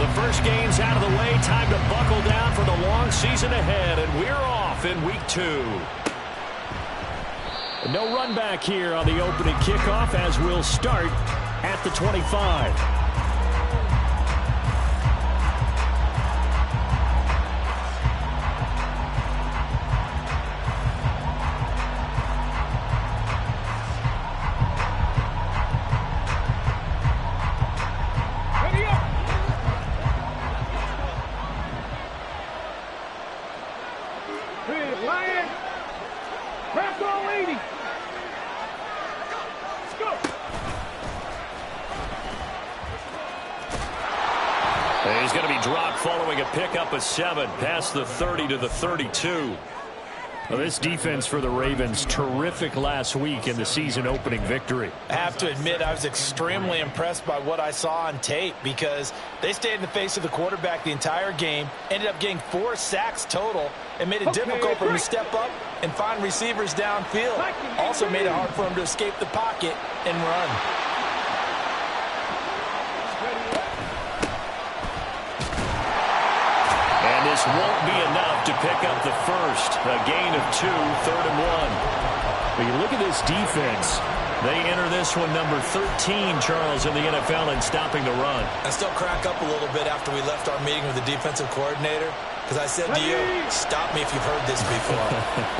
The first game's out of the way. Time to buckle down for the long season ahead, and we're off in week 2. No run back here on the opening kickoff as we'll start at the 25. He's going to be dropped following a pickup of 7 past the 30 to the 32. Well, this defense for the Ravens, terrific last week in the season opening victory. I have to admit, I was extremely impressed by what I saw on tape because they stayed in the face of the quarterback the entire game, ended up getting 4 sacks total, and made it difficult for him to step up and find receivers downfield. Also made it hard for him to escape the pocket and run. And this won't be enough to pick up the first. A gain of 2, 3rd and 1. But you look at this defense. They enter this one number 13, Charles, in the NFL in stopping the run. I still crack up a little bit after we left our meeting with the defensive coordinator because I said to you, stop me if you've heard this before.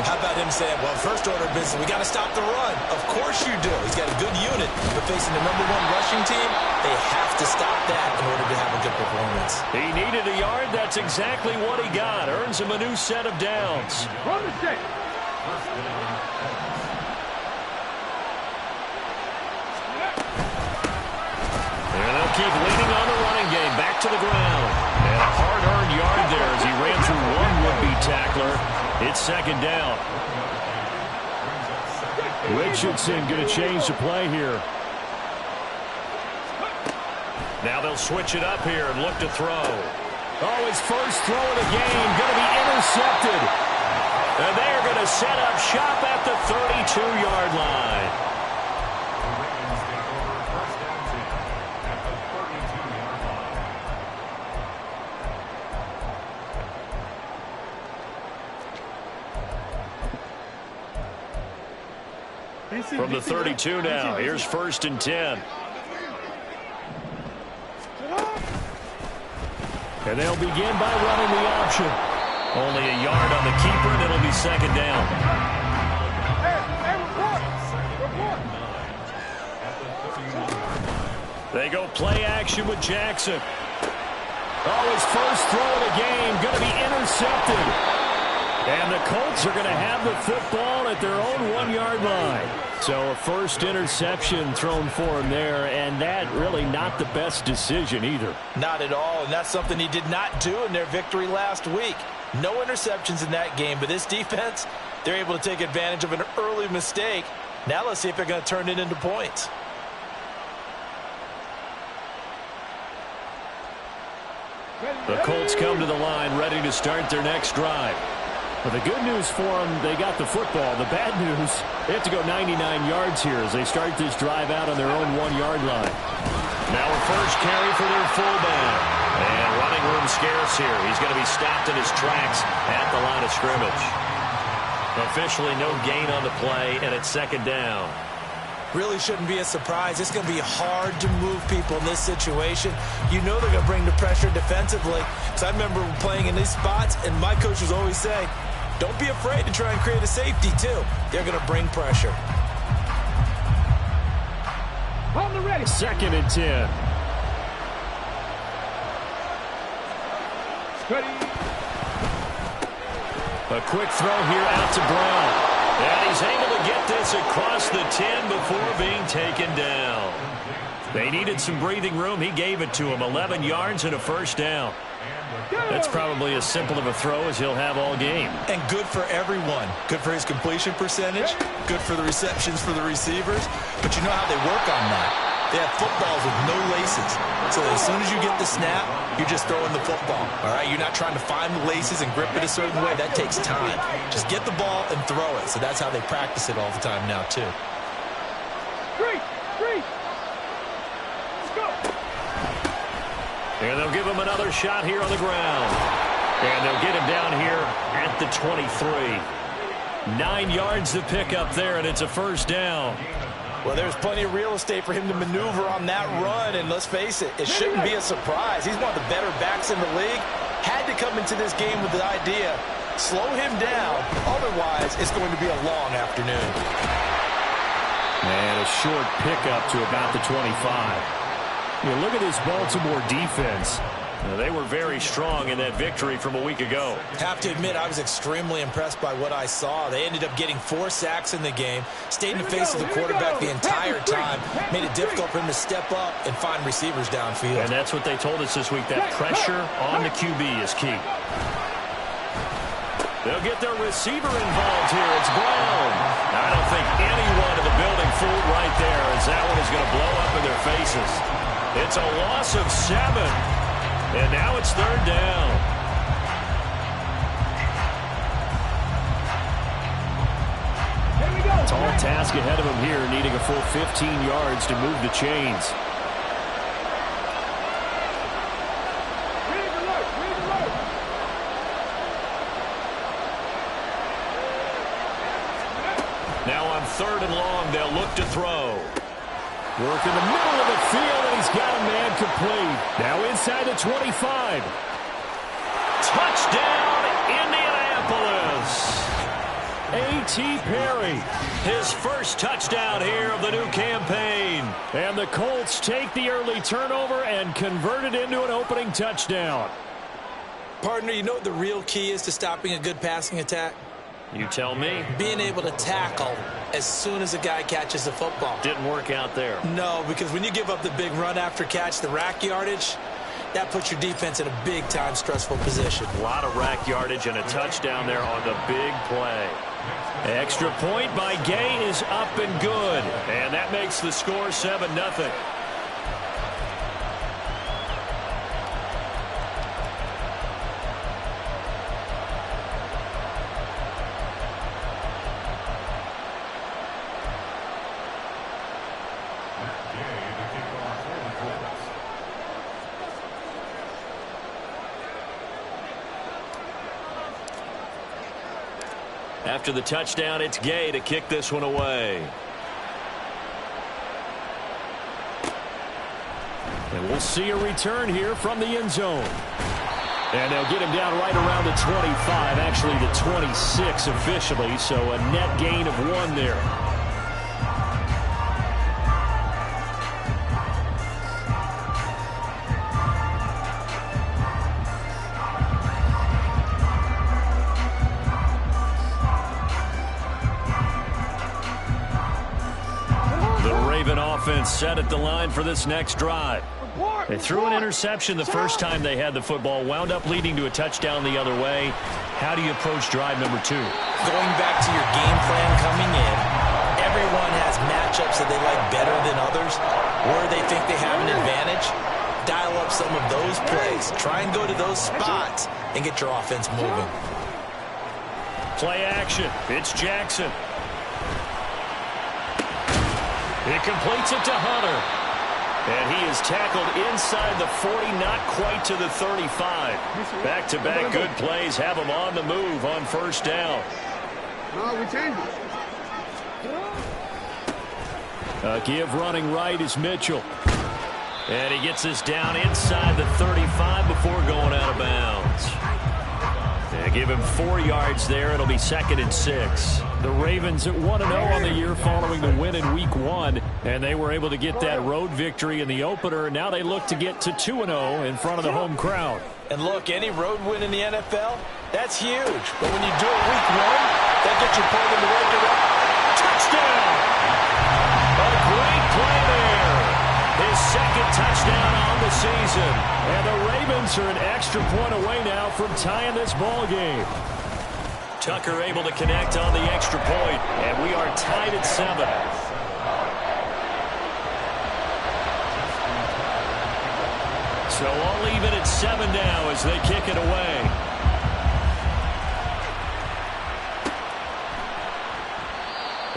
How about him saying, well, first order of business, we got to stop the run. Of course you do. He's got a good unit, but facing the #1 rushing team, they have to stop that in order to have a good performance. He needed a yard. That's exactly what he got. Earns him a new set of downs. Run the stick. And they'll keep leaning on the running game. Back to the ground. And a hard-earned yard there as he ran through one would-be tackler. It's 2nd down. Richardson going to change the play here. Now they'll switch it up here and look to throw. Oh, his first throw of the game going to be intercepted. And they're going to set up shop at the 32-yard line. From the 32 now, here's 1st and 10. And they'll begin by running the option. Only a yard on the keeper, and it'll be 2nd down. They go play action with Jackson. Oh, his first throw of the game going to be intercepted. And the Colts are going to have the football at their own 1-yard line. So a first interception thrown for him there, and that really not the best decision either. Not at all, and that's something he did not do in their victory last week. No interceptions in that game, but this defense, they're able to take advantage of an early mistake. Now let's see if they're going to turn it into points. The Colts come to the line ready to start their next drive. Well, the good news for them, they got the football. The bad news, they have to go 99 yards here as they start this drive out on their own 1-yard line. Now a first carry for their fullback. And running room scarce here. He's going to be stopped in his tracks at the line of scrimmage. Officially no gain on the play, and it's 2nd down. Really shouldn't be a surprise. It's going to be hard to move people in this situation. You know they're going to bring the pressure defensively. So I remember playing in these spots, and my coach was always saying, don't be afraid to try and create a safety, too. They're going to bring pressure. On the ready. 2nd and 10. Ready. A quick throw here out to Brown. And he's able to get this across the 10 before being taken down. They needed some breathing room. He gave it to him. 11 yards and a first down. That's probably as simple of a throw as he'll have all game. And good for everyone. Good for his completion percentage. Good for the receptions for the receivers. But you know how they work on that. They have footballs with no laces. So as soon as you get the snap, you're just throwing the football. All right? You're not trying to find the laces and grip it a certain way. That takes time. Just get the ball and throw it. So that's how they practice it all the time now, too. 3. Let's go. And they'll give him another shot here on the ground. And they'll get him down here at the 23. 9 yards to pick up there, and it's a first down. Well, there's plenty of real estate for him to maneuver on that run, and let's face it, it shouldn't be a surprise. He's one of the better backs in the league. Had to come into this game with the idea, slow him down, otherwise it's going to be a long afternoon. And a short pickup to about the 25. Look at this Baltimore defense. They were very strong in that victory from a week ago. Have to admit, I was extremely impressed by what I saw. They ended up getting 4 sacks in the game, stayed in the face of the quarterback the entire time, made it difficult for him to step up and find receivers downfield. And that's what they told us this week, that pressure on the QB is key. They'll get their receiver involved here. It's Brown. I don't think anyone in the building fooled right there, as that one is going to blow up in their faces. It's a loss of 7. And now it's third down. Here we go. Tall task ahead of him here, needing a full 15 yards to move the chains. Read alert. Read alert. Now on 3rd and long, they'll look to throw. Work in the middle of the field, and he's got a man complete. Now inside the 25. Touchdown, Indianapolis. A.T. Perry, his first touchdown here of the new campaign. And the Colts take the early turnover and convert it into an opening touchdown. Partner, you know what the real key is to stopping a good passing attack? You tell me. Being able to tackle as soon as a guy catches the football. Didn't work out there. No, because when you give up the big run after catch, the rack yardage, that puts your defense in a big-time stressful position. A lot of rack yardage and a touchdown there on the big play. Extra point by Gay is up and good. And that makes the score 7-0. After the touchdown, it's Gay to kick this one away. And we'll see a return here from the end zone. And they'll get him down right around the 25, actually the 26 officially, so a net gain of 1 there. Offense set at the line for this next drive. They threw an interception the first time they had the football, wound up leading to a touchdown the other way. How do you approach drive number 2? Going back to your game plan coming in, everyone has matchups that they like better than others, where they think they have an advantage. Dial up some of those plays. Try and go to those spots and get your offense moving. Play action. It's Jackson. He completes it to Hunter. And he is tackled inside the 40, not quite to the 35. Back-to-back good plays have him on the move on first down. No, we changed it. A give running right is Mitchell. And he gets this down inside the 35 before going out of bounds. They give him 4 yards there. It'll be 2nd and 6. The Ravens at 1-0 on the year following the win in Week 1. And they were able to get that road victory in the opener. Now they look to get to 2-0 in front of the home crowd. And look, any road win in the NFL, that's huge. But when you do it Week 1, that gets you pulled in the right direction. Touchdown! A great play there. His 2nd touchdown on the season. And the Ravens are an extra point away now from tying this ball game. Tucker able to connect on the extra point, and we are tied at 7. So all even at 7 now as they kick it away.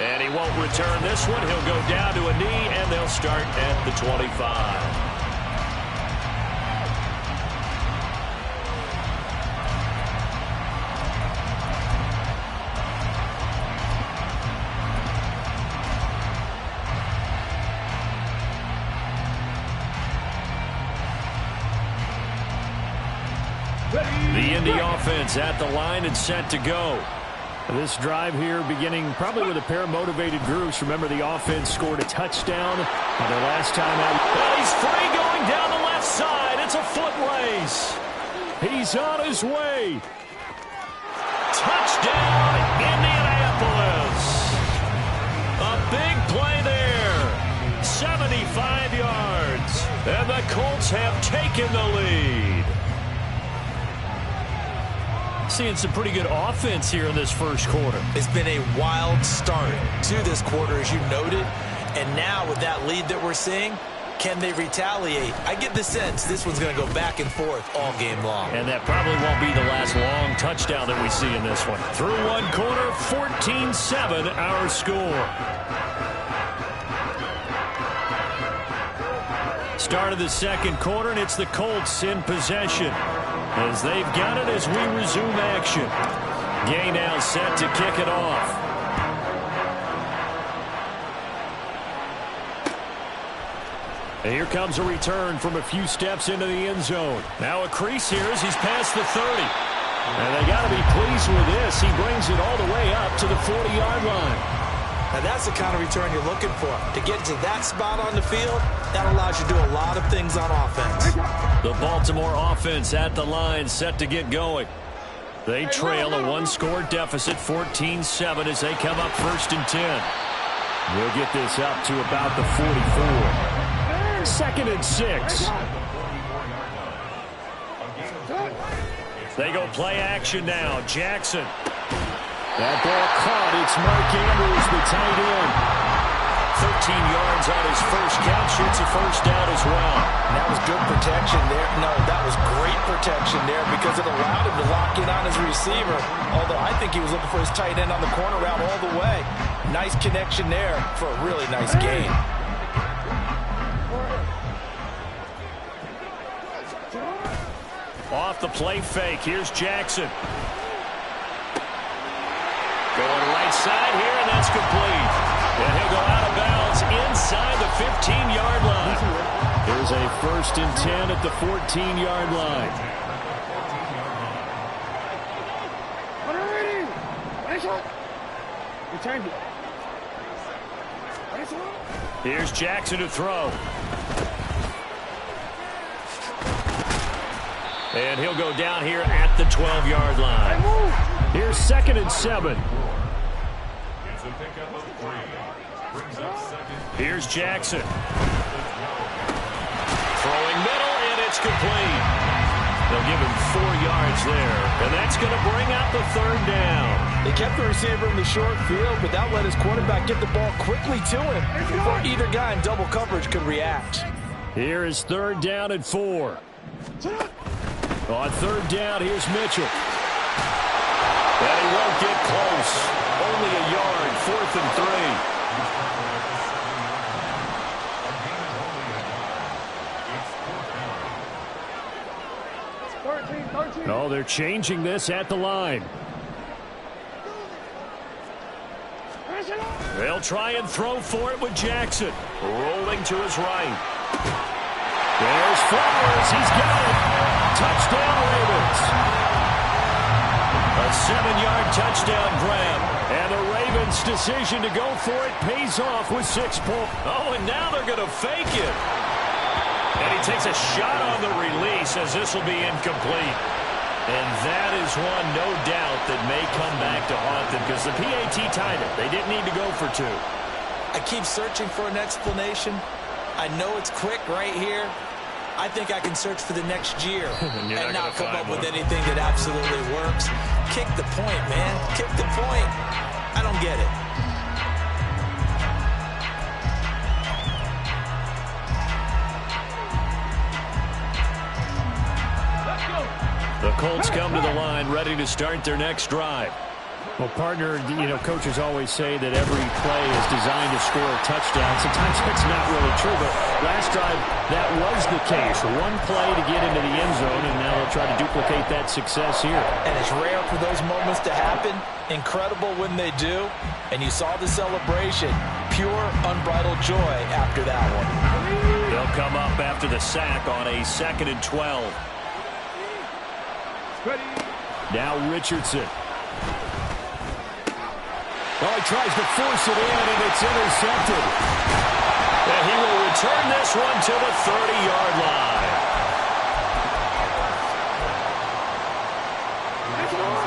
And he won't return this one. He'll go down to a knee, and they'll start at the 25. The Indy offense at the line and set to go. This drive here beginning probably with a pair of motivated groups. Remember, the offense scored a touchdown on their last time out. Well, he's free going down the left side. It's a foot race. He's on his way. Touchdown, Indianapolis. A big play there. 75 yards. And the Colts have taken the lead. Seeing some pretty good offense here in this first quarter. It's been a wild start to this quarter, as you noted. And now with that lead that we're seeing, can they retaliate? I get the sense this one's going to go back and forth all game long. And that probably won't be the last long touchdown that we see in this one. Through one quarter, 14-7 our score. Start of the second quarter, and it's the Colts in possession, as they've got it as we resume action. Gay now set to kick it off. And here comes a return from a few steps into the end zone. Now a crease here as he's past the 30. And they got to be pleased with this. He brings it all the way up to the 40-yard line. Now that's the kind of return you're looking for. To get to that spot on the field, that allows you to do a lot of things on offense. The Baltimore offense at the line, set to get going. They trail a one-score deficit, 14-7, as they come up 1st and 10. We'll get this up to about the 44. 2nd and 6. They go play action now. Jackson. That ball caught. It's Mark Andrews, the tight end. 13 yards on his first catch. Shoots a first down as well. That was good protection there. No, that was great protection there because it allowed him to lock in on his receiver. Although I think he was looking for his tight end on the corner route all the way. Nice connection there for a really nice gain. Off the play fake. Here's Jackson. Going right side here, and that's complete. And he'll go out of bounds inside the 15-yard line. There's a 1st and 10 at the 14-yard line. Here's Jackson to throw. And he'll go down here at the 12-yard line. Here's 2nd and 7. Here's Jackson. Throwing middle, and it's complete. They'll give him 4 yards there, and that's going to bring out the 3rd down. They kept the receiver in the short field, but that let his quarterback get the ball quickly to him before either guy in double coverage could react. Here is 3rd down and 4. On 3rd down, here's Mitchell. And he won't get close. Only a yard, 4th and 3. Oh, they're changing this at the line. They'll try and throw for it with Jackson. Rolling to his right. There's Flowers. He's got it. Touchdown, Ravens. A 7-yard touchdown grab. And the Ravens' decision to go for it pays off with 6 points. Oh, and now they're going to fake it. And he takes a shot on the release as this will be incomplete. And that is one, no doubt, that may come back to haunt them because the PAT tied it. They didn't need to go for 2. I keep searching for an explanation. I know it's quick right here. I think I can search for the next year and not come up with anything that absolutely works. Kick the point, man. Kick the point. I don't get it. The Colts come to the line ready to start their next drive. Well, partner, coaches always say that every play is designed to score a touchdown. Sometimes that's not really true, but last drive, that was the case. One play to get into the end zone, and now they'll try to duplicate that success here. And it's rare for those moments to happen. Incredible when they do. And you saw the celebration. Pure, unbridled joy after that one. They'll come up after the sack on a 2nd and 12. Ready. Now Richardson. Well, he tries to force it in, and it's intercepted. And he will return this one to the 30-yard line.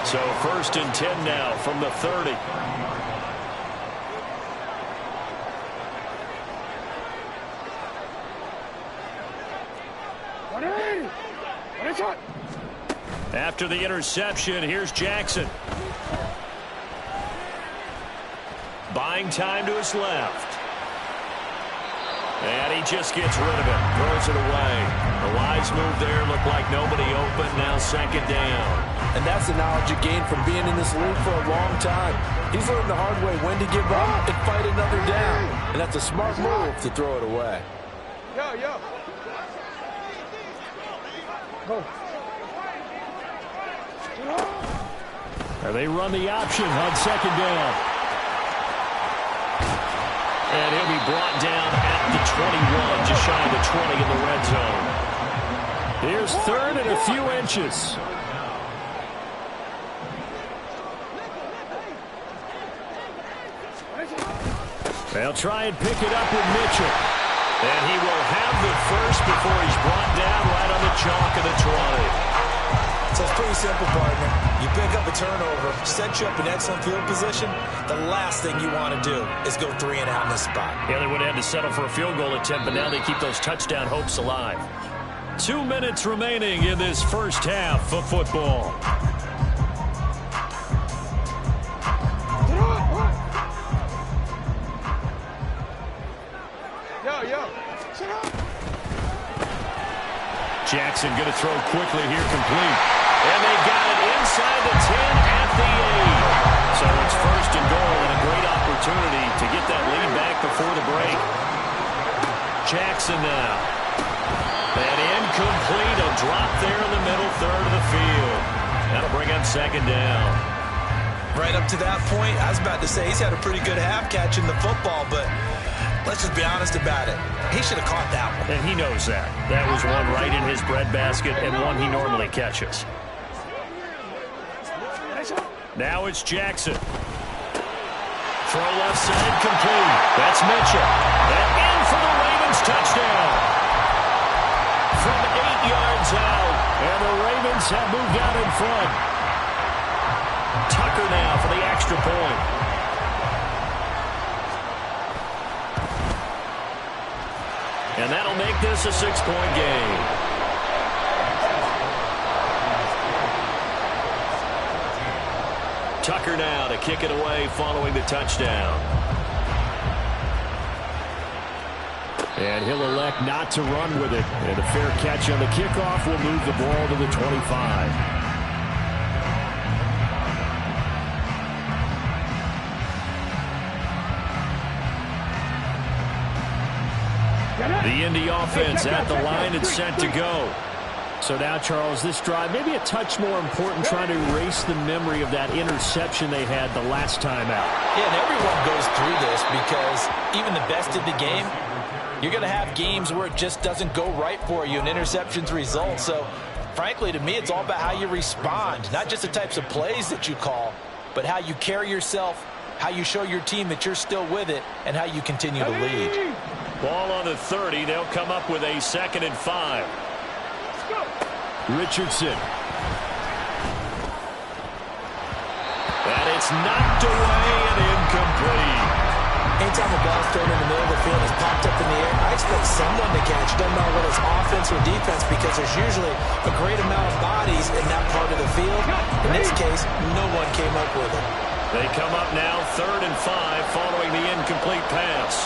So 1st and 10 now from the 30. After the interception, here's Jackson. Buying time to his left. And he just gets rid of it. Throws it away. The wise move there. Looked like nobody open. Now 2nd down. And that's the knowledge you gain from being in this league for a long time. He's learned the hard way when to give up and fight another down. And that's a smart move to throw it away. Yo. Go. And they run the option on 2nd down. And he'll be brought down at the 21, just shy of the 20 in the red zone. Here's 3rd and a few inches. They'll try and pick it up with Mitchell. And he will have the first before he's brought down right on the chalk of the 20. So it's pretty simple, partner. You pick up a turnover, set you up in excellent field position. The last thing you want to do is go 3 and out in this spot. Yeah, they would have had to settle for a field goal attempt, but now they keep those touchdown hopes alive. 2 minutes remaining in this first half of football. Yo. Jackson going to throw quickly here, complete. And they got it inside the 10 at the 8. So it's 1st and goal and a great opportunity to get that lead back before the break. Jackson now. And incomplete, a drop there in the middle third of the field. That'll bring up 2nd down. Right up to that point, I was about to say he's had a pretty good half catching the football, but let's just be honest about it. He should have caught that one. And he knows that. That was one right in his breadbasket and one he normally catches. Now it's Jackson. Throw left side, complete. That's Mitchell. And in for the Ravens touchdown. From 8 yards out. And the Ravens have moved out in front. Tucker now for the extra point. And that'll make this a 6-point game. Tucker now to kick it away following the touchdown. And he'll elect not to run with it. And a fair catch on the kickoff will move the ball to the 25. The Indy offense at the line and set to go. So now, Charles, this drive, maybe a touch more important, trying to erase the memory of that interception they had the last time out. Yeah, and everyone goes through this because even the best in the game, you're going to have games where it just doesn't go right for you and interceptions result. So, frankly, to me, it's all about how you respond, not just the types of plays that you call, but how you carry yourself, how you show your team that you're still with it, and how you continue to lead. Ball on the 30. They'll come up with a 2nd and 5. Richardson. And it's knocked away and incomplete. Anytime a ball's thrown in the middle of the field, it's popped up in the air, I expect someone to catch. Doesn't matter whether it's offense or defense, because there's usually a great amount of bodies in that part of the field. In this case, no one came up with it. They come up now 3rd and 5 following the incomplete pass.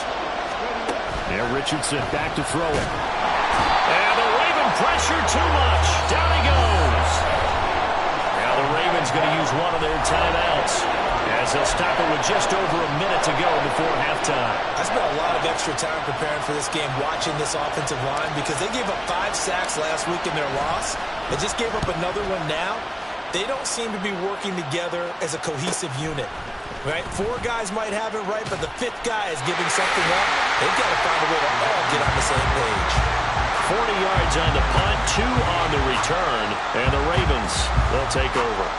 There, Richardson back to throw it. And the Raven pressure too much. Down he goes. Now the Ravens going to use one of their timeouts as they'll stop it with just over a minute to go before halftime. I spent a lot of extra time preparing for this game, watching this offensive line, because they gave up 5 sacks last week in their loss. They just gave up another one now. They don't seem to be working together as a cohesive unit. Right? 4 guys might have it right, but the 5th guy is giving something up. They've got to find a way to all get on the same page. 40 yards on the punt, 2 on the return, and the Ravens, they'll take over.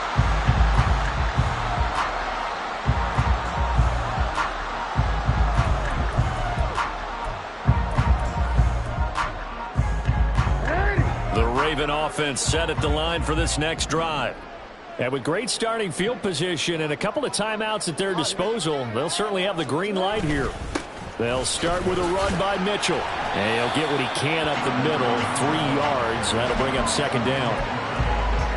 The Raven offense set at the line for this next drive. And with great starting field position and a couple of timeouts at their disposal, they'll certainly have the green light here. They'll start with a run by Mitchell. And he'll get what he can up the middle, 3 yards. That'll bring up second down.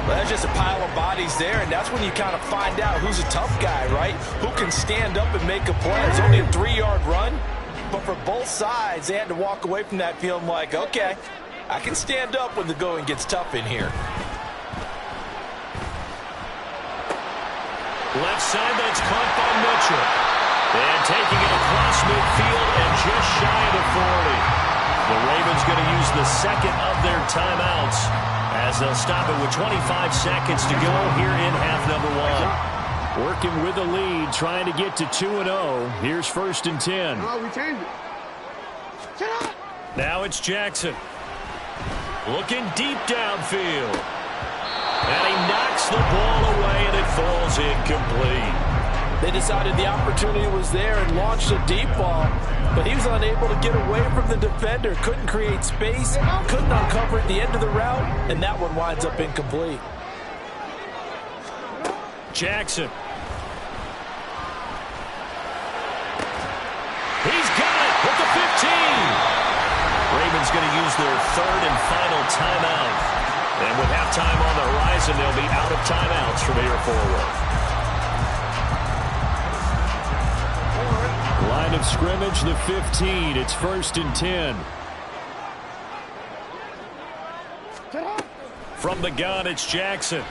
Well, that's just a pile of bodies there, and that's when you kind of find out who's a tough guy, right? Who can stand up and make a play. It's only a 3-yard run, but for both sides, they had to walk away from that feeling like, okay, I can stand up when the going gets tough in here. Left side, that's caught by Mitchell. And taking it across midfield and just shy of the 40. The Ravens going to use the second of their timeouts as they'll stop it with 25 seconds to go here in half number 1. Working with the lead, trying to get to 2-0. Here's 1st and 10. Oh, we changed it. Now it's Jackson. Looking deep downfield. And he knocks the ball away, and it falls incomplete. They decided the opportunity was there and launched a deep ball, but he was unable to get away from the defender. Couldn't create space, couldn't uncover at the end of the route, and that one winds up incomplete. Jackson. He's got it with the 15. Ravens going to use their 3rd and final timeout. And with halftime on the horizon, they'll be out of timeouts from here forward. Line of scrimmage, the 15. It's 1st and 10. From the gun, it's Jackson.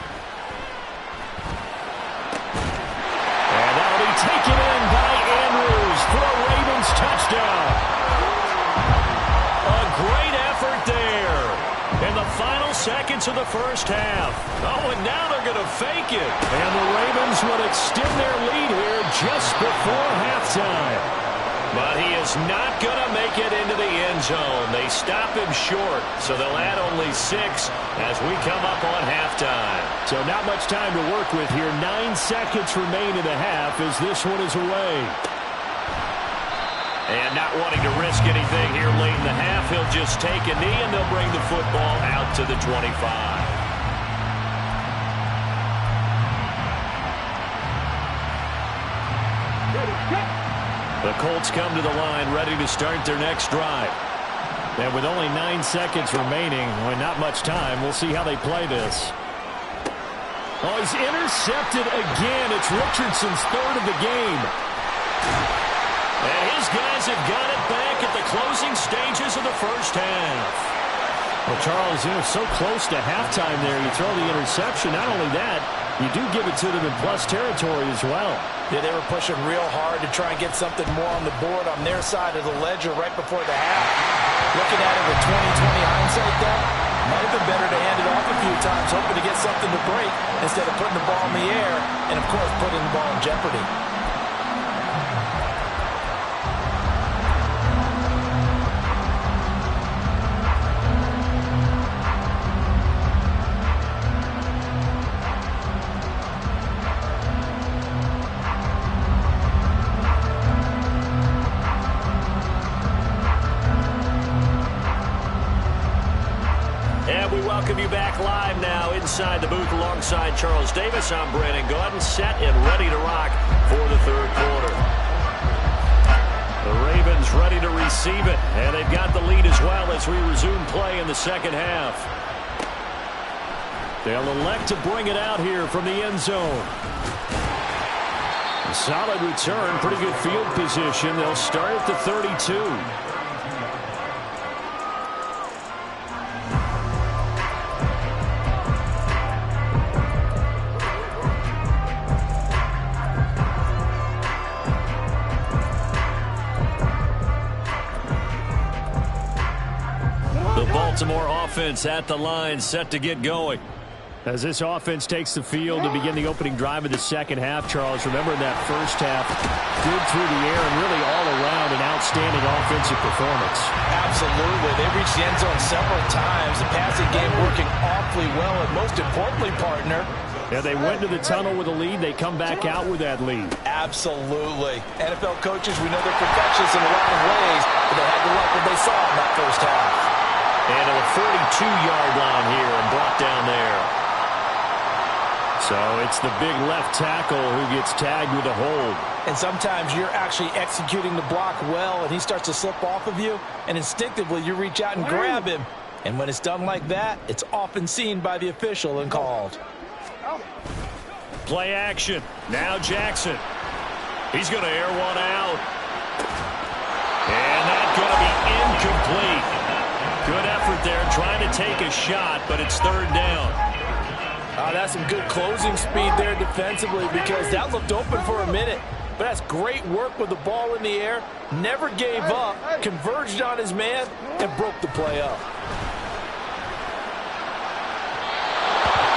And that'll be taken in by Andrews for a Ravens touchdown. A great effort there in the final seconds of the first half. Oh, and now they're going to fake it. And the Ravens will extend their lead here just before halftime. But he is not going to make it into the end zone. They stop him short, so they'll add only 6 as we come up on halftime. So not much time to work with here. 9 seconds remain in the half as this one is away. And not wanting to risk anything here late in the half, he'll just take a knee, and they'll bring the football out to the 25. The Colts come to the line ready to start their next drive. And with only 9 seconds remaining, well, not much time, we'll see how they play this. Oh, he's intercepted again. It's Richardson's 3rd of the game. And his guys have got it back at the closing stages of the first half. Well, Charles, so close to halftime there. You throw the interception. Not only that, you do give it to them in plus territory as well. Yeah, they were pushing real hard to try and get something more on the board on their side of the ledger right before the half. Looking at it with 20/20 hindsight, though, might have been better to hand it off a few times, hoping to get something to break instead of putting the ball in the air and, of course, putting the ball in jeopardy. Welcome you back live now inside the booth alongside Charles Davis. I'm Brandon Gaudin, set and ready to rock for the 3rd quarter. The Ravens ready to receive it, and they've got the lead as well as we resume play in the second half. They'll elect to bring it out here from the end zone. A solid return, pretty good field position. They'll start at the 32. Baltimore offense at the line, set to get going. As this offense takes the field to begin the opening drive of the second half, Charles, remember in that first half, good through the air and really all around an outstanding offensive performance. Absolutely. They reached the end zone several times. The passing game working off awfully well, and most importantly, partner, yeah, they went to the tunnel with a lead. They come back out with that lead. Absolutely. NFL coaches, we know they're perfectionists in a lot of ways, but they had to like what they saw in that first half. And to the 42-yard line here and brought down there. So it's the big left tackle who gets tagged with a hold. And sometimes you're actually executing the block well, and he starts to slip off of you, and instinctively you reach out and grab him. And when it's done like that, it's often seen by the official and called. Play action. Now Jackson. He's going to air one out. And that's going to be incomplete. Good effort there trying to take a shot, but it's third down. That's some good closing speed there defensively, because that looked open for a minute. But that's great work with the ball in the air. Never gave up, converged on his man, and broke the play up.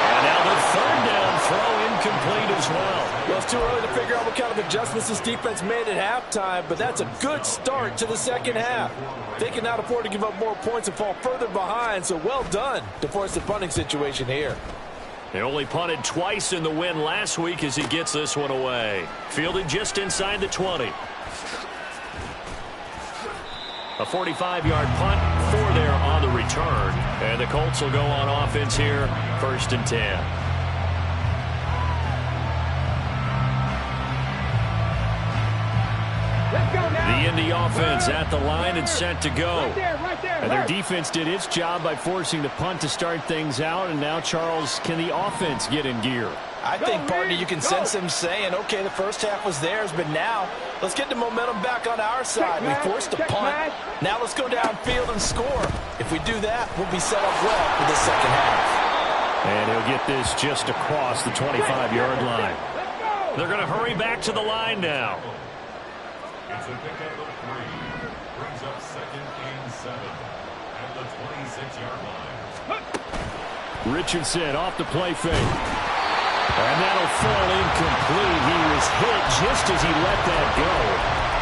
And now the third down throw incomplete as well. Well, it's too early to figure out what kind of adjustments this defense made at halftime, but that's a good start to the second half. They cannot afford to give up more points and fall further behind, so well done to force the punting situation here. They only punted twice in the win last week as he gets this one away. Fielded just inside the 20. A 45-yard punt, 4 there on the return. And the Colts will go on offense here, 1st and 10. The Indy offense at the line and set to go. And their defense did its job by forcing the punt to start things out. And now, Charles, can the offense get in gear? I think, partner, you can sense them saying, okay, the first half was theirs, but now let's get the momentum back on our side. We forced a punt. Now let's go downfield and score. If we do that, we'll be set up well for the second half. And he'll get this just across the 25-yard line. They're going to hurry back to the line now. It's a pickup of 3. Brings up 2nd and 7 at the 26-yard line. Richardson off the play fake. And that'll fall incomplete. He was hit just as he let that go.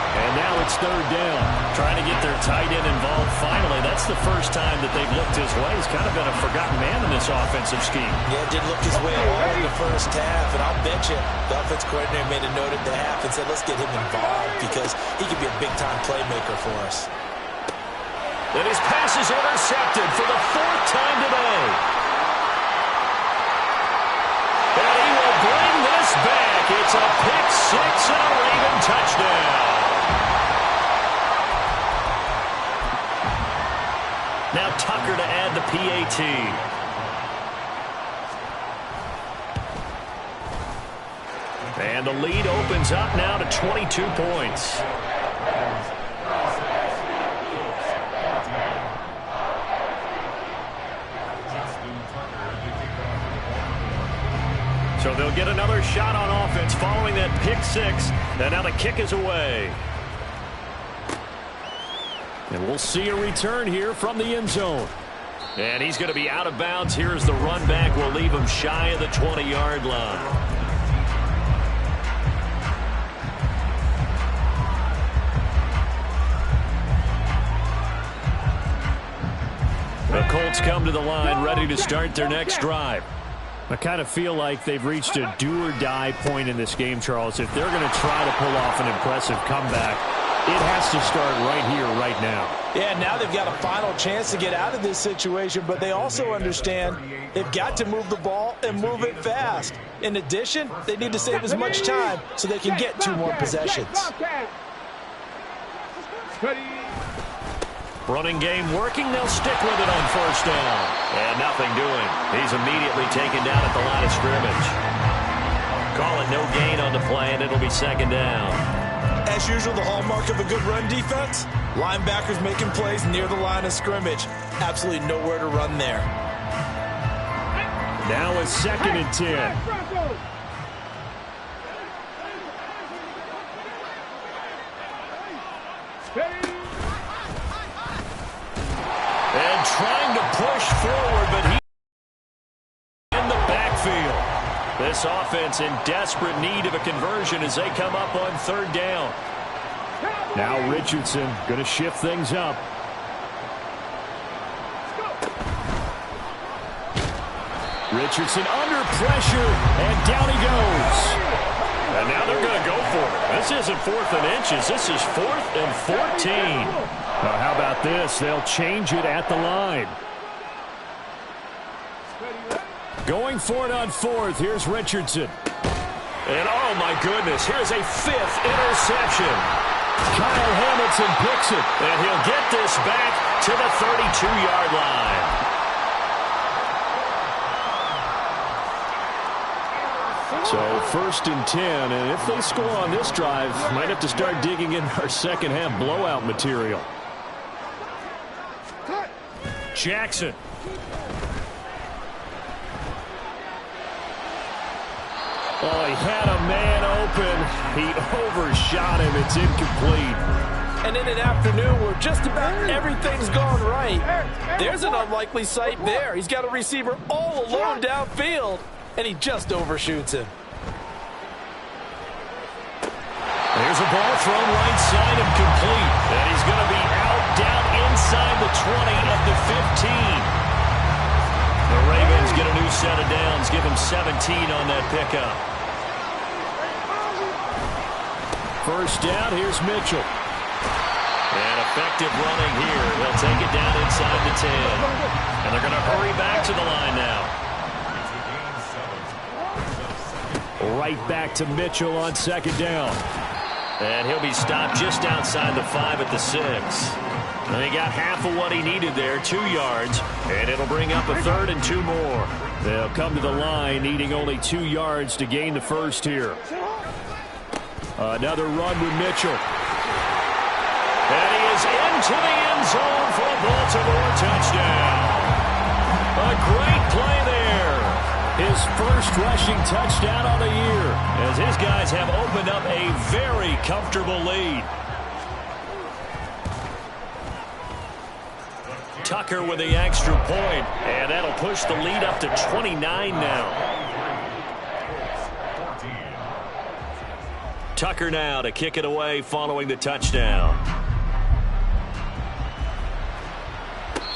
And now it's third down. Trying to get their tight end involved finally. That's the first time that they've looked his way. He's kind of been a forgotten man in this offensive scheme. Yeah, did look his way all in the first half. And I'll bet you the offense coordinator made a note at the half and said, let's get him involved because he could be a big-time playmaker for us. And his pass is intercepted for the 4th time today. And he will bring this back. It's a pick 6 and a Raven touchdown. Now Tucker to add the PAT. And the lead opens up now to 22 points. So they'll get another shot on offense following that pick 6. And now the kick is away. And we'll see a return here from the end zone. And he's going to be out of bounds. Here's the run back. We'll leave him shy of the 20-yard line. The Colts come to the line ready to start their next drive. I kind of feel like they've reached a do-or-die point in this game, Charles. If they're going to try to pull off an impressive comeback, it has to start right here, right now. Yeah, now they've got a final chance to get out of this situation, but they also understand they've got to move the ball and move it fast. In addition, they need to save as much time so they can get 2 more possessions. Running game working. They'll stick with it on 1st down. And nothing doing. He's immediately taken down at the line of scrimmage. Call it no gain on the play, and it'll be 2nd down. As usual, the hallmark of a good run defense, linebackers making plays near the line of scrimmage. Absolutely nowhere to run there. Now it's 2nd and 10. And trying to push forward, but he in the backfield. This offense in desperate need of a conversion as they come up on 3rd down. Now Richardson going to shift things up. Richardson under pressure, and down he goes. And now they're going to go for it. This isn't 4th and inches. This is 4th and 14. Now, how about this? They'll change it at the line. Going for it on 4th. Here's Richardson. And, oh, my goodness, here's a 5th interception. Kyle Hamilton picks it, and he'll get this back to the 32-yard line. So 1st and 10, and if they score on this drive, might have to start digging in our second half blowout material. Jackson. Oh, he had a man open. He overshot him. It's incomplete. And in an afternoon where just about everything's gone right, there's an unlikely sight there. He's got a receiver all alone downfield, and he just overshoots him. There's a ball thrown right side and complete. And he's going to be out down inside the 20 at the 15. The Ravens get a new set of downs. Give him 17 on that pickup. First down, here's Mitchell. And effective running here. He'll take it down inside the 10. And they're going to hurry back to the line now. Right back to Mitchell on 2nd down. And he'll be stopped just outside the 5 at the 6. And he got half of what he needed there, 2 yards. And it'll bring up a 3rd and 2 more. They'll come to the line needing only 2 yards to gain the first here. Another run with Mitchell. And he is into the end zone for a Baltimore touchdown. A great play there. His first rushing touchdown on the year, as his guys have opened up a very comfortable lead. Tucker with the extra point, and that'll push the lead up to 29 now. Tucker now to kick it away following the touchdown.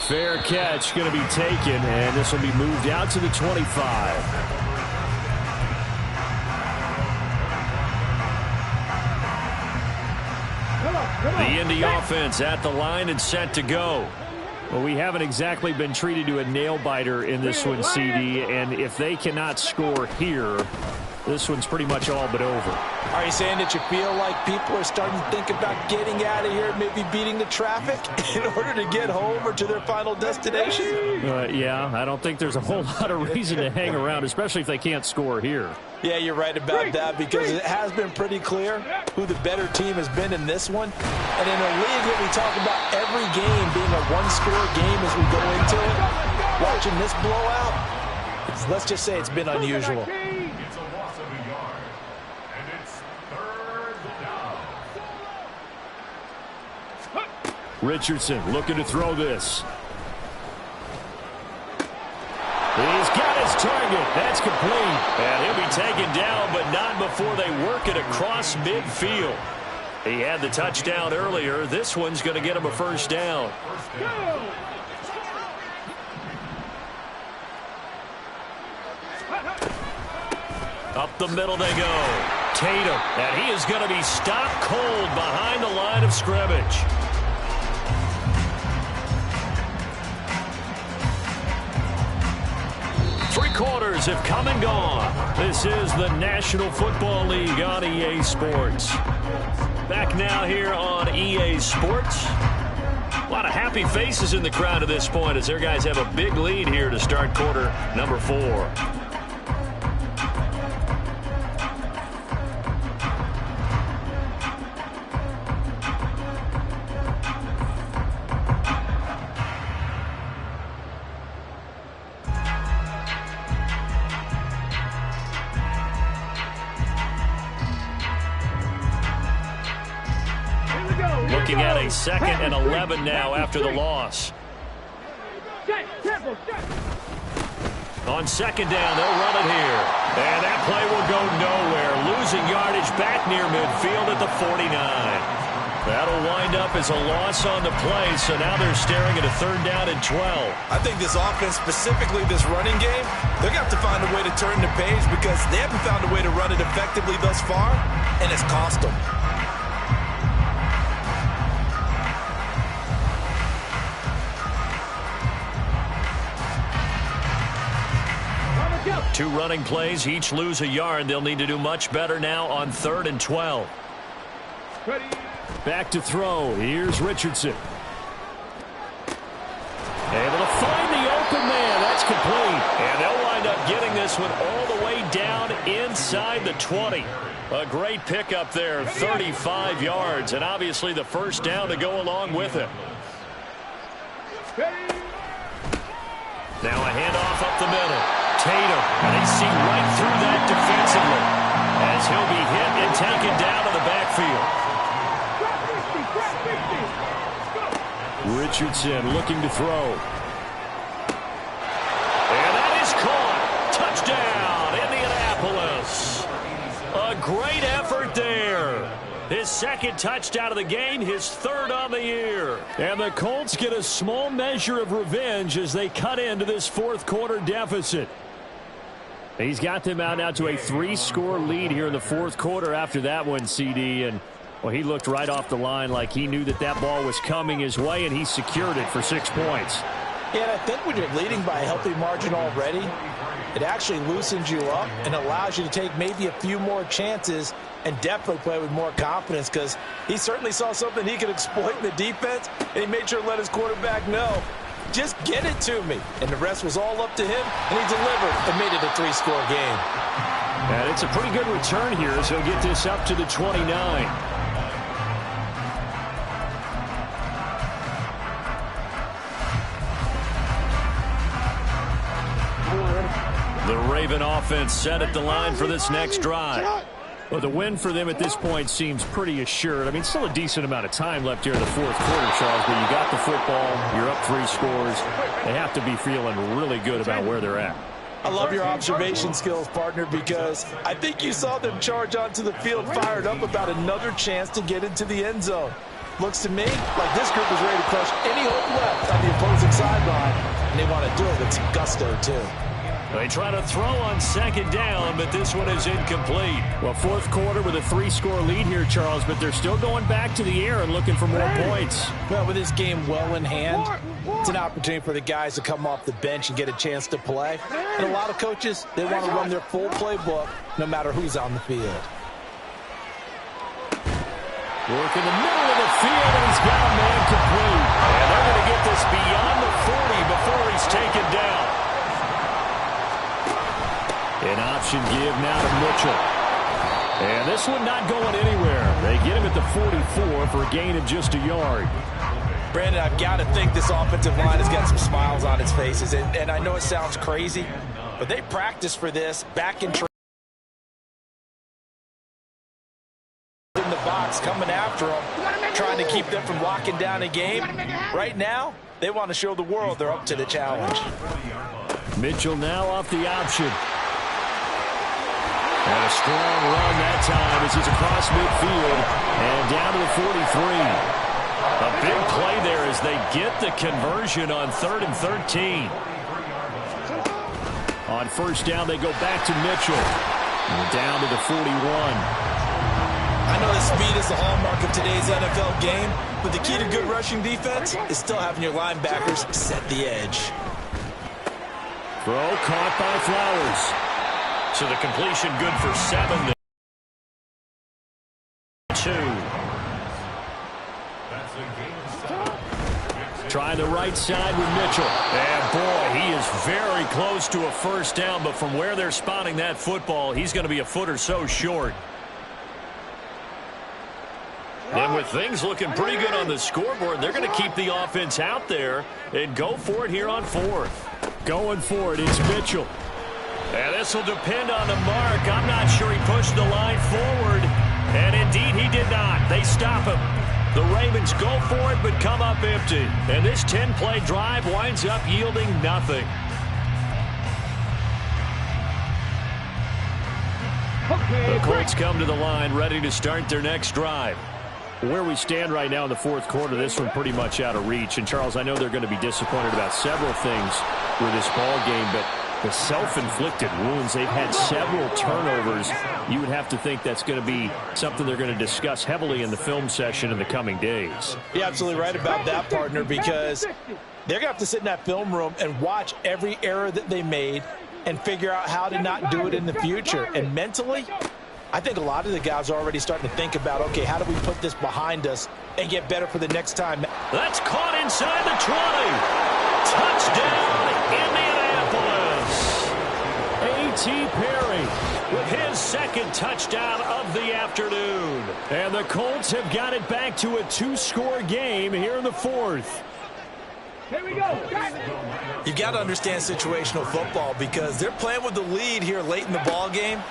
Fair catch going to be taken, and this will be moved out to the 25. The Indy offense at the line and set to go. Well, we haven't exactly been treated to a nail-biter in this one, CD, and if they cannot score here, this one's pretty much all but over. Are you saying that you feel like people are starting to think about getting out of here, maybe beating the traffic in order to get home or to their final destination? Yeah, I don't think there's a whole lot of reason to hang around, especially if they can't score here. Yeah, you're right about that, because it has been pretty clear who the better team has been in this one. And in a league that we talk about every game being a one-score game as we go into it, watching this blowout, let's just say it's been unusual. Richardson looking to throw this. He's got his target. That's complete. And he'll be taken down, but not before they work it across midfield. He had the touchdown earlier. This one's going to get him a first down. Up the middle they go. Tatum. And he is going to be stopped cold behind the line of scrimmage. Three quarters have come and gone. This is the National Football League on EA Sports. Back now here on EA Sports. A lot of happy faces in the crowd at this point as their guys have a big lead here to start quarter number 4. Looking at a 2nd and 11 now after the loss. On 2nd down, they'll run it here. And that play will go nowhere. Losing yardage back near midfield at the 49. That'll wind up as a loss on the play, so now they're staring at a 3rd down and 12. I think this offense, specifically this running game, they're going to have to find a way to turn the page because they haven't found a way to run it effectively thus far, and it's cost them. Two running plays, each lose a yard. They'll need to do much better now on 3rd and 12. Ready. Back to throw. Here's Richardson. Able to find the open man. That's complete. And they'll wind up getting this one all the way down inside the 20. A great pickup there, 35 yards. And obviously the first down to go along with it. Now a handoff up the middle. Tatum, and they see right through that defensively as he'll be hit and taken down to the backfield. Richardson looking to throw. And that is caught. Touchdown, Indianapolis. A great effort there. His 2nd touchdown of the game, his 3rd on the year. And the Colts get a small measure of revenge as they cut into this 4th quarter deficit. He's got them out now to a 3-score lead here in the 4th quarter after that one, CD. And, well, he looked right off the line like he knew that that ball was coming his way, and he secured it for 6 points. Yeah, and I think when you're leading by a healthy margin already, it actually loosens you up and allows you to take maybe a few more chances and definitely play with more confidence because he certainly saw something he could exploit in the defense, and he made sure to let his quarterback know, just get it to me. And the rest was all up to him, and he delivered and made it a 3-score game. And it's a pretty good return here as he'll get this up to the 29. The Raven offense set at the line for this next drive. Well, the win for them at this point seems pretty assured. I mean, still a decent amount of time left here in the 4th quarter, Charles, but you got the football, you're up 3 scores. They have to be feeling really good about where they're at. I love your observation skills, partner, because I think you saw them charge onto the field fired up about another chance to get into the end zone. Looks to me like this group is ready to crush any hope left on the opposing sideline, and they want to do it with some gusto, too. They try to throw on 2nd down, but this one is incomplete. Well, 4th quarter with a 3-score lead here, Charles, but they're still going back to the air and looking for more points. Well, with this game well in hand, it's an opportunity for the guys to come off the bench and get a chance to play. And a lot of coaches, they want to run their full playbook no matter who's on the field. Work in the middle of the field, and he's got a man complete. And they're going to get this beyond the 40 before he's taken down. An option give now to Mitchell. And this one not going anywhere. They get him at the 44 for a gain of just a yard. Brandon, I've got to think this offensive line has got some smiles on its faces. And I know it sounds crazy, but they practiced for this back in the box, coming after them, trying to keep them from locking down a game. Right now, they want to show the world they're up to the challenge. Mitchell now off the option. And a strong run that time as he's across midfield and down to the 43. A big play there as they get the conversion on 3rd and 13. On 1st down, they go back to Mitchell. And down to the 41. I know that speed is the hallmark of today's NFL game, but the key to good rushing defense is still having your linebackers set the edge. Throw caught by Flowers. So the completion good for 7-2. Try the right side with Mitchell. And boy, he is very close to a 1st down, but from where they're spotting that football, he's going to be a foot or so short. And with things looking pretty good on the scoreboard, they're going to keep the offense out there and go for it here on 4th. Going for it, it's Mitchell. And this will depend on the mark. I'm not sure he pushed the line forward. And indeed, he did not. They stop him. The Ravens go for it, but come up empty. And this 10-play drive winds up yielding nothing. The Colts come to the line, ready to start their next drive. Where we stand right now in the fourth quarter, this one pretty much out of reach. And, Charles, I know they're going to be disappointed about several things with this ball game, but the self-inflicted wounds, they've had several turnovers. You would have to think that's going to be something they're going to discuss heavily in the film session in the coming days. You're absolutely right about that, partner, because they're going to have to sit in that film room and watch every error that they made and figure out how to not do it in the future. And mentally, I think a lot of the guys are already starting to think about, okay, how do we put this behind us and get better for the next time? That's caught inside the 20. Touchdown, Indianapolis. A.T. Perry with his second touchdown of the afternoon. And the Colts have got it back to a two-score game here in the fourth. Here we go. You've got to understand situational football because they're playing with the lead here late in the ball game.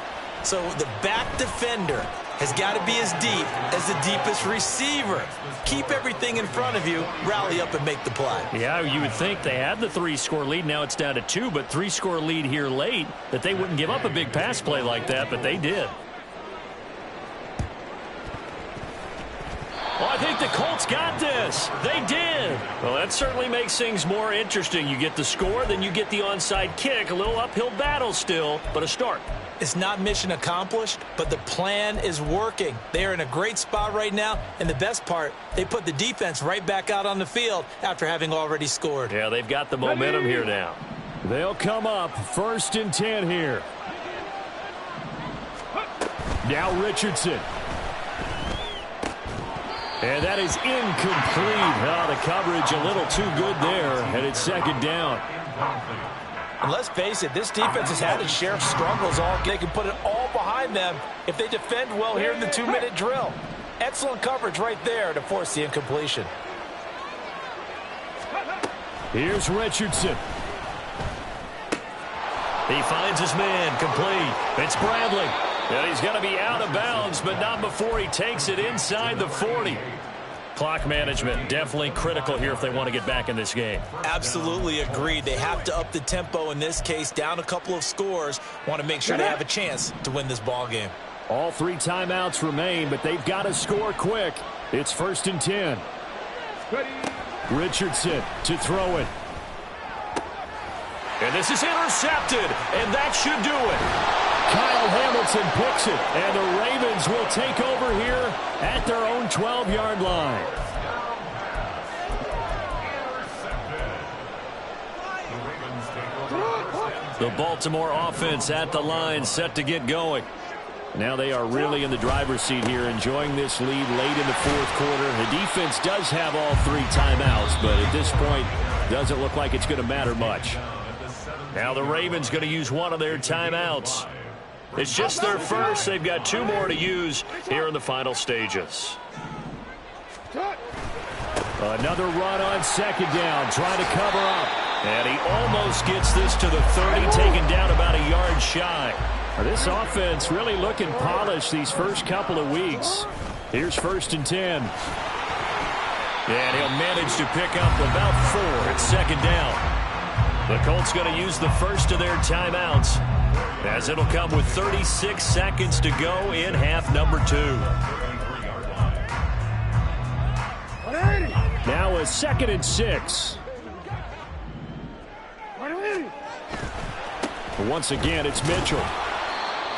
So the back defender has got to be as deep as the deepest receiver. Keep everything in front of you, rally up and make the play. Yeah, you would think they had the three-score lead. Now it's down to two, but three-score lead here late, that they wouldn't give up a big pass play like that, but they did. Well, I think the Colts got this. They did. Well, that certainly makes things more interesting. You get the score, then you get the onside kick. A little uphill battle still, but a start. It's not mission accomplished, but the plan is working. They are in a great spot right now, and the best part, they put the defense right back out on the field after having already scored. Yeah, they've got the momentum here now. They'll come up 1st and 10 here. Now Richardson. And that is incomplete. Oh, the coverage a little too good there, and it's 2nd down. And let's face it, this defense has had its share of struggles all game. They can put it all behind them if they defend well here in the 2-minute drill. Excellent coverage right there to force the incompletion. Here's Richardson. He finds his man, complete. It's Bradley. And he's going to be out of bounds, but not before he takes it inside the 40. Clock management definitely critical here if they want to get back in this game. Absolutely agreed. They have to up the tempo in this case, down a couple of scores. Want to make sure they have a chance to win this ball game. All 3 timeouts remain, but they've got to score quick. It's 1st and 10. Richardson to throw it. And this is intercepted, and that should do it. Kyle Hamilton picks it, and the Ravens will take over here at their own 12-yard line. The Baltimore offense at the line, set to get going. Now they are really in the driver's seat here, enjoying this lead late in the fourth quarter. The defense does have all 3 timeouts, but at this point, doesn't look like it's going to matter much. Now the Ravens going to use one of their timeouts. It's just their first. They've got 2 more to use here in the final stages. Another run on 2nd down, trying to cover up. And he almost gets this to the 30, taken down about a yard shy. This offense really looking polished these first couple of weeks. Here's 1st and 10. And he'll manage to pick up about 4. It's 2nd down. The Colts going to use the first of their timeouts, as it'll come with 36 seconds to go in half number 2. Now a 2nd and 6. Once again, it's Mitchell.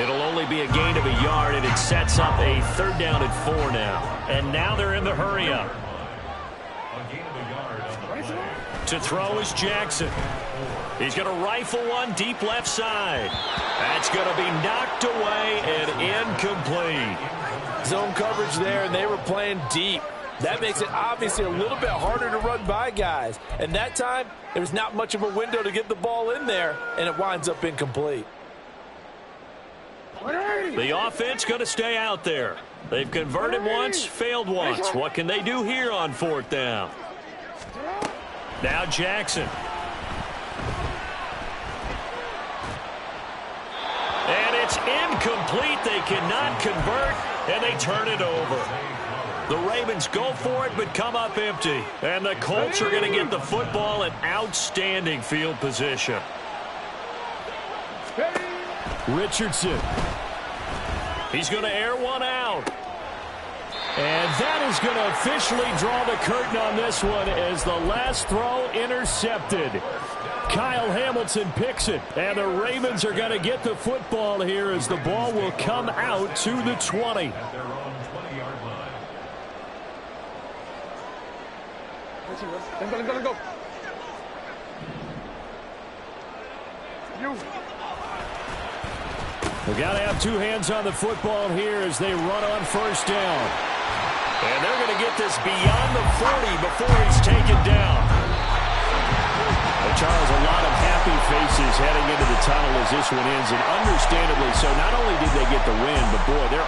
It'll only be a gain of a yard, and it sets up a 3rd down and 4 now. And now they're in the hurry up. To throw is Jackson. He's going to rifle one deep left side. That's going to be knocked away and incomplete. Zone coverage there, and they were playing deep. That makes it obviously a little bit harder to run by guys. And that time, there's not much of a window to get the ball in there, and it winds up incomplete. The offense going to stay out there. They've converted once, failed once. What can they do here on 4th down? Now Jackson. And it's incomplete. They cannot convert, and they turn it over. The Ravens go for it, but come up empty. And the Colts are going to get the football in outstanding field position. Richardson. He's going to air one out. And that is going to officially draw the curtain on this one as the last throw intercepted. Kyle Hamilton picks it, and the Ravens are going to get the football here as the ball will come out to the 20. At their own 20-yard line. Let's go. We've got to have two hands on the football here as they run on first down. And they're going to get this beyond the 40 before it's taken down. Charles, a lot of happy faces heading into the tunnel as this one ends, and understandably so. Not only did they get the win, but boy, they're